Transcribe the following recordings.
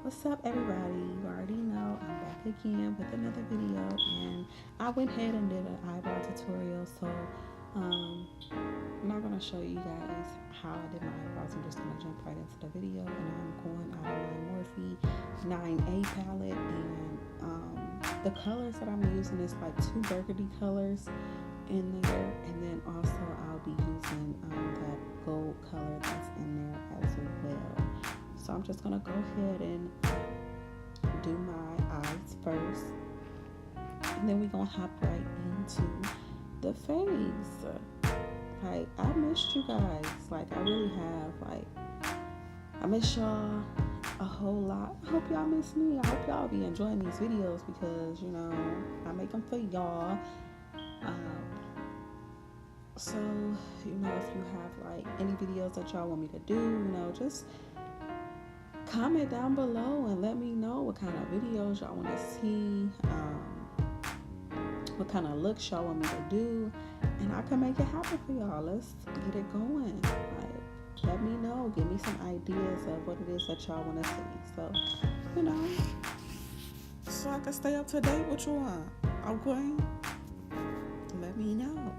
What's up, everybody? You already know I'm back again with another video, and I went ahead and did an eyebrow tutorial. So I'm not going to show you guys how I did my eyebrows. I'm just going to jump right into the video, and I'm going out of my Morphe 9A palette, and the colors that I'm using is like 2 burgundy colors in there, and then also I'll be using that gold color that's in there as well. So I'm just gonna go ahead and do my eyes first, and then we're gonna hop right into the face. Like, I missed you guys. Like, I really have. Like, I miss y'all a whole lot. I hope y'all miss me. I hope y'all be enjoying these videos because, you know, I make them for y'all. So, you know, if you have like any videos that y'all want me to do, you know, just comment down below and let me know what kind of videos y'all want to see, what kind of looks y'all want me to do, and I can make it happen for y'all. Let's get it going. Like, let me know, give me some ideas of what it is that y'all want to see, so, you know, so I can stay up to date with you. Okay, let me know.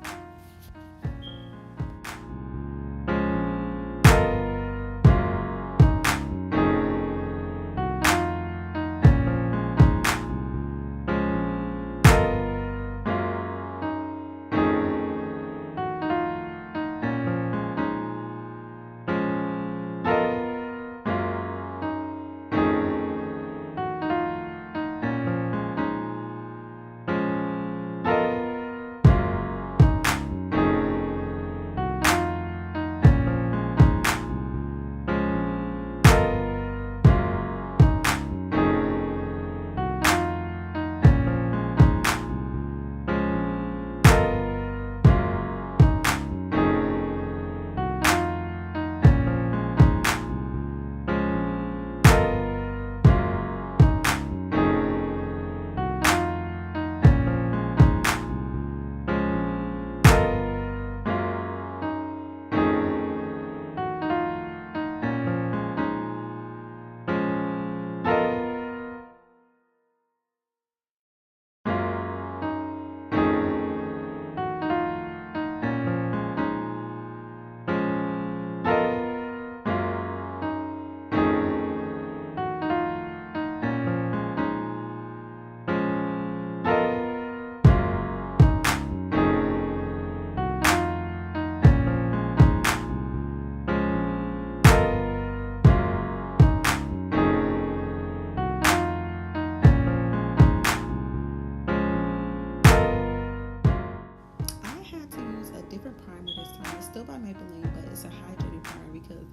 Primer this time. It's still by Maybelline, but it's a hydrating primer because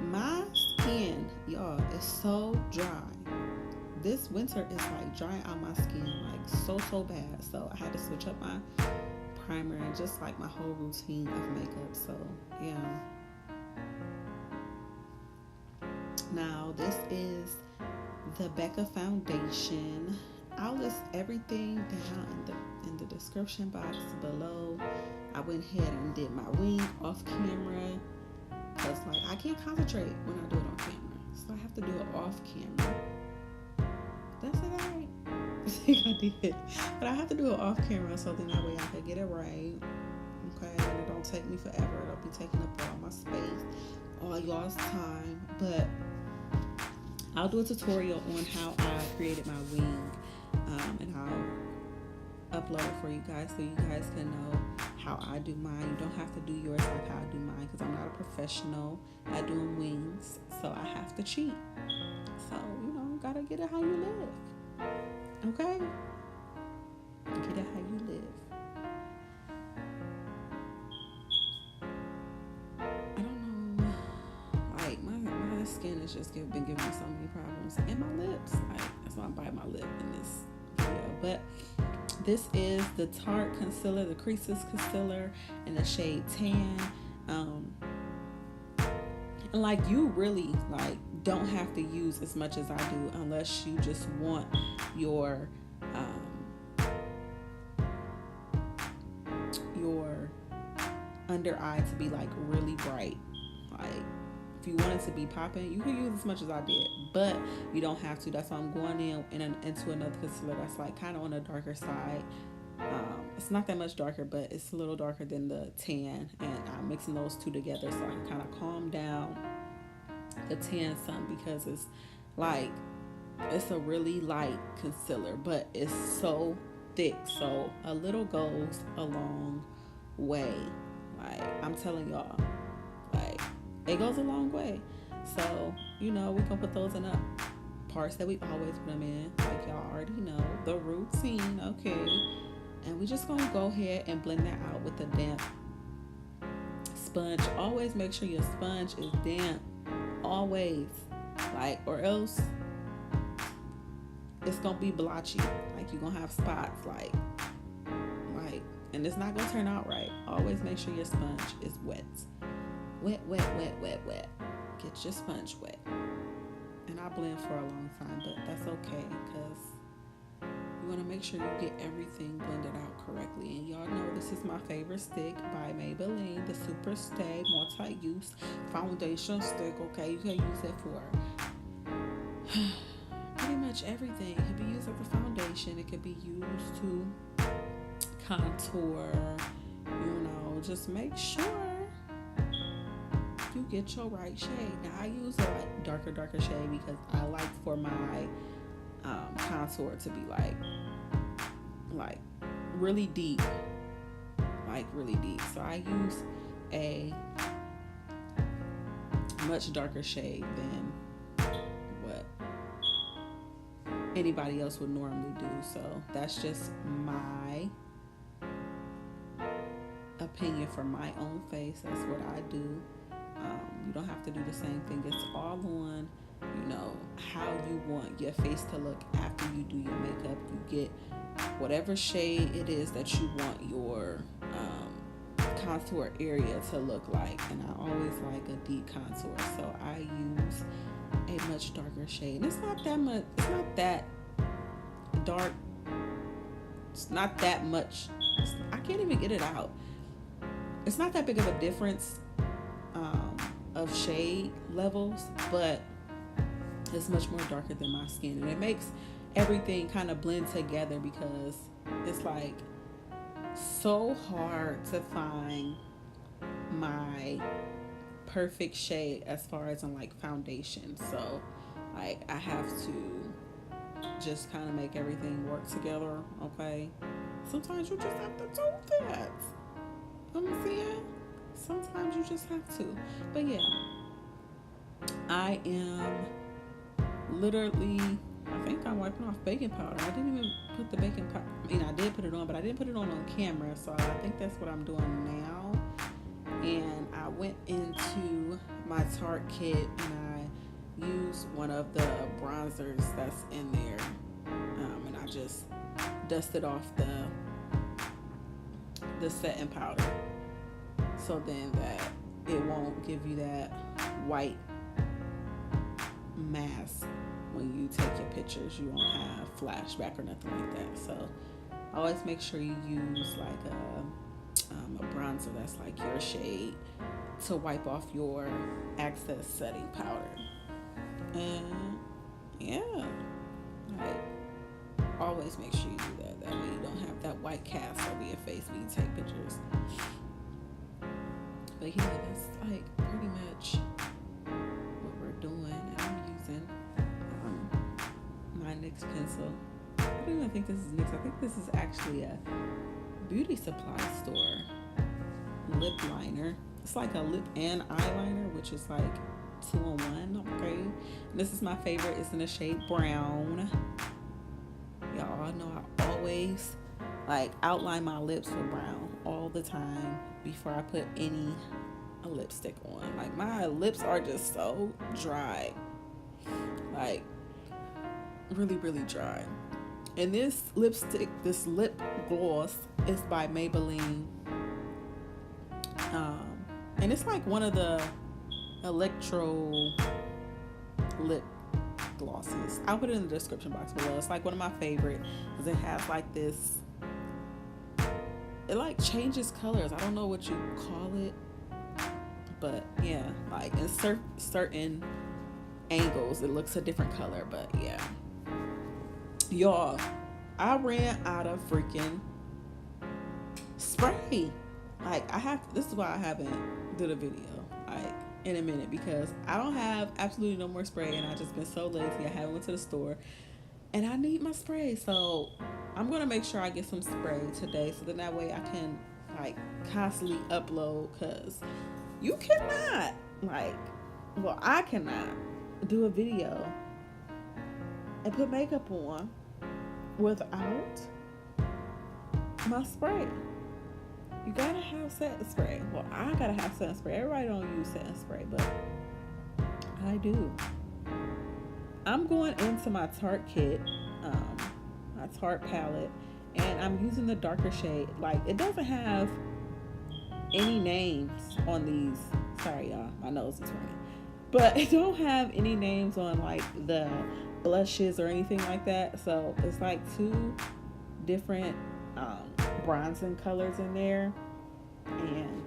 my skin, y'all, is so dry. This winter is like drying out my skin like so bad. So I had to switch up my primer and just like my whole routine of makeup. So yeah. Now this is the Becca foundation. I'll list everything down in the description box below. I went ahead and did my wing off camera because like I can't concentrate when I do it on camera, so I have to do it off camera. That's it, right? I think I did, but I have to do it off camera so then that way I can get it right. Okay, and it don't take me forever. It'll be taking up all my space, all y'all's time, but I'll do a tutorial on how I created my wing, and I'll upload it for you guys so you guys can know how I do mine. You don't have to do yours like how I do mine because I'm not a professional at doing wings, so I have to cheat. So, you know, gotta get it how you live. Okay? Get it how you live. I don't know. Like, my skin has just been giving me so many problems. And my lips. Like, that's why I'm biting my lip in this video. But this is the Tarte concealer, the creaseless concealer in the shade Tan. And like, you really like don't have to use as much as I do unless you just want your under eye to be like really bright. Like, if you want it to be popping, you can use as much as I did, but you don't have to. That's why I'm going into another concealer that's like kind of on the darker side. It's not that much darker, but it's a little darker than the tan, and I'm mixing those two together so I can kind of calm down the tan some, because it's like, it's a really light concealer, but it's so thick, so a little goes a long way. Like, I'm telling y'all, like, it goes a long way. So, you know, we can put those in the parts that we always put them in, like y'all already know, the routine, okay? And we just gonna go ahead and blend that out with a damp sponge. Always make sure your sponge is damp, always, like, or else it's gonna be blotchy, like you're gonna have spots, like, and it's not gonna turn out right. Always make sure your sponge is wet. Wet. Get your sponge wet. And I blend for a long time, but that's okay, because you want to make sure you get everything blended out correctly. And y'all know this is my favorite stick by Maybelline, the Super Stay Multi-Use Foundation Stick. Okay, you can use it for pretty much everything. It could be used as a foundation. It could be used to contour. You know, just make sure you get your right shade. Now I use a like darker shade because I like for my contour to be like really deep, so I use a much darker shade than what anybody else would normally do. So that's just my opinion for my own face. That's what I do. You don't have to do the same thing. It's all on, you know, how you want your face to look after you do your makeup. You get whatever shade it is that you want your contour area to look like. And I always like a deep contour, so I use a much darker shade. And it's not that much, it's not that dark, it's not that much, I can't even get it out. It's not that big of a difference of shade levels, but it's much more darker than my skin, and it makes everything kind of blend together, because it's like so hard to find my perfect shade as far as in like foundation. So like I have to just kind of make everything work together. Okay, sometimes you just have to do that. You know what I'm saying? Sometimes you just have to. But yeah, I am literally, I think I'm wiping off baking powder. I didn't even put the baking powder, I mean I did put it on, but I didn't put it on camera, so I think that's what I'm doing now. And I went into my Tarte kit and I used one of the bronzers that's in there, and I just dusted off the setting powder, so then that it won't give you that white mask when you take your pictures. You won't have flashback or nothing like that. So always make sure you use like a bronzer that's like your shade to wipe off your excess setting powder. And yeah, like always make sure you do that. That way you don't have that white cast over your face when you take pictures. But yeah, that's like pretty much what we're doing. And I'm using my NYX pencil. I don't even think this is NYX. I think this is actually a beauty supply store lip liner. It's like a lip and eyeliner, which is like 2-in-1. Okay, and this is my favorite. It's in the shade brown. Y'all know I always like outline my lips with brown all the time before I put any lipstick on. Like my lips are just so dry, like really dry. And this lipstick, this lip gloss, is by Maybelline, and it's like one of the electro lip glosses. I'll put it in the description box below. It's like one of my favorite because it has like this, it like changes colors. I don't know what you call it, But yeah, like in certain angles, it looks a different color. But yeah, y'all, I ran out of freaking spray. Like, this is why I haven't did a video like in a minute, because I don't have absolutely no more spray, and I just been so lazy. I haven't went to the store, and I need my spray. So I'm gonna make sure I get some spray today, so then that way I can like constantly upload, because you cannot, like, well, I cannot do a video and put makeup on without my spray. You gotta have setting spray. Well, I gotta have setting spray. Everybody don't use setting spray, but I do. I'm going into my Tarte kit, my Tarte palette, and I'm using the darker shade. Like, it doesn't have any names on these. Sorry, y'all, my nose is running. But it don't have any names on like the blushes or anything like that. So it's like two different bronzing colors in there, and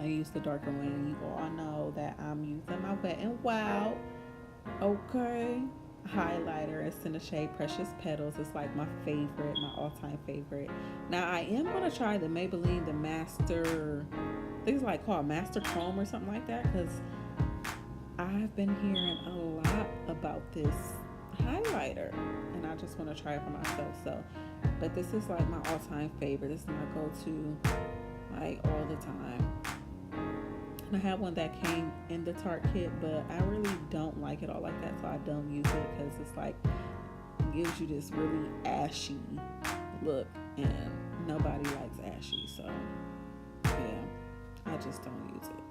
I use the darker one. And you all know that I'm using my Wet n Wild highlighter. It's in the shade Precious Petals. It's like my favorite, my all-time favorite. Now I am gonna try the Maybelline, the Master, I think it's like called Master Chrome or something like that, because I've been hearing a lot about this highlighter, and I just want to try it for myself. So, but this is like my all-time favorite. This is my go-to, like, all the time. And I have one that came in the Tarte kit, but I really don't like it all like that, so I don't use it, because it's like, it gives you this really ashy look, and nobody likes ashy. So yeah, I just don't use it.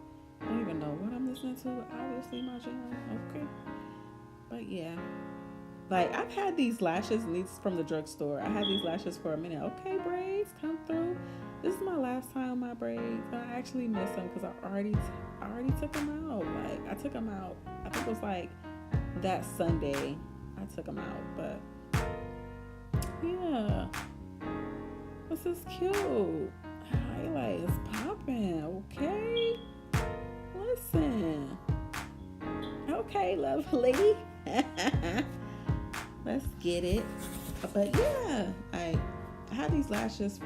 I don't even know what I'm listening to. Obviously my channel. Okay. But yeah. Like, I've had these lashes, and these from the drugstore. I had these lashes for a minute. Okay, braids, come through. This is my last time on my braids. I actually miss them, because I already took them out. Like, I took them out, I think it was like that Sunday I took them out. But yeah, this is cute. Highlight is popping. Okay, listen. Okay, lovely. Let's get it. But yeah, I had these lashes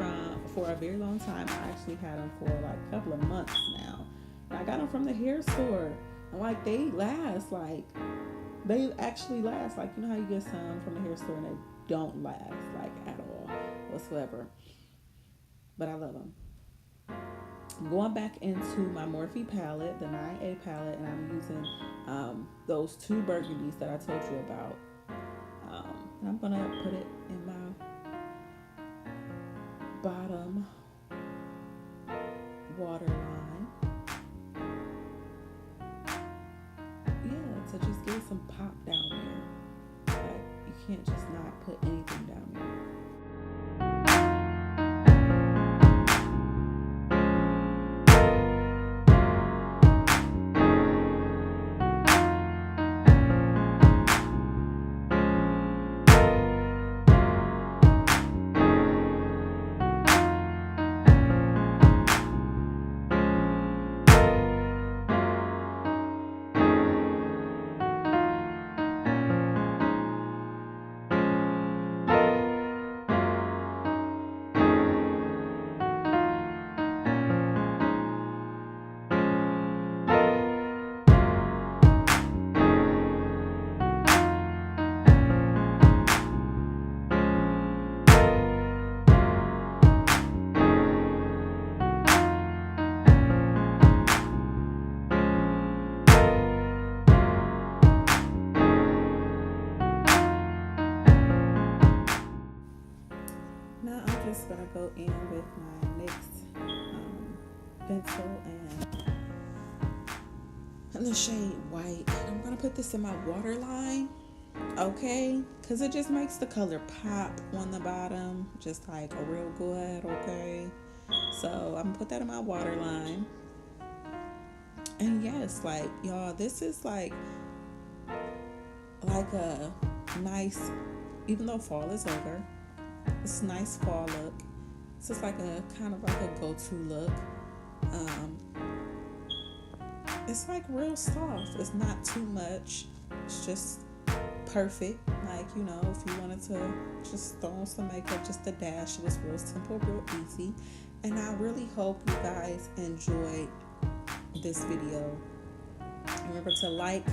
for a very long time. I actually had them for like a couple of months now. And I got them from the hair store. And like, they last, like, they actually last. Like, you know how you get some from the hair store and they don't last, like, at all whatsoever. But I love them. I'm going back into my Morphe palette, the 9A palette, and I'm using those two burgundies that I told you about. And I'm going to put it in my bottom waterline. Yeah, to just get some pop down there. Like, you can't just not put anything down there. Now I'm just going to go in with my NYX pencil and the shade White. I'm going to put this in my waterline, okay? Because it just makes the color pop on the bottom, just like a real good, okay? So I'm going to put that in my waterline. And yes, like, y'all, this is like a nice, even though fall is over, it's a nice fall look. It's just like a kind of like a go-to look. it's like real soft. It's not too much. It's just perfect. Like, you know, if you wanted to just throw on some makeup, just a dash, it was real simple, real easy. And I really hope you guys enjoyed this video. Remember to like,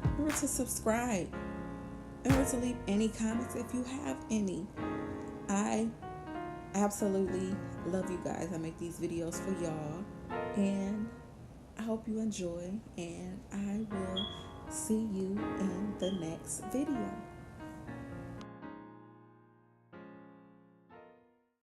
remember to subscribe, remember to leave any comments if you have any. I absolutely love you guys. I make these videos for y'all, and I hope you enjoy, and I will see you in the next video.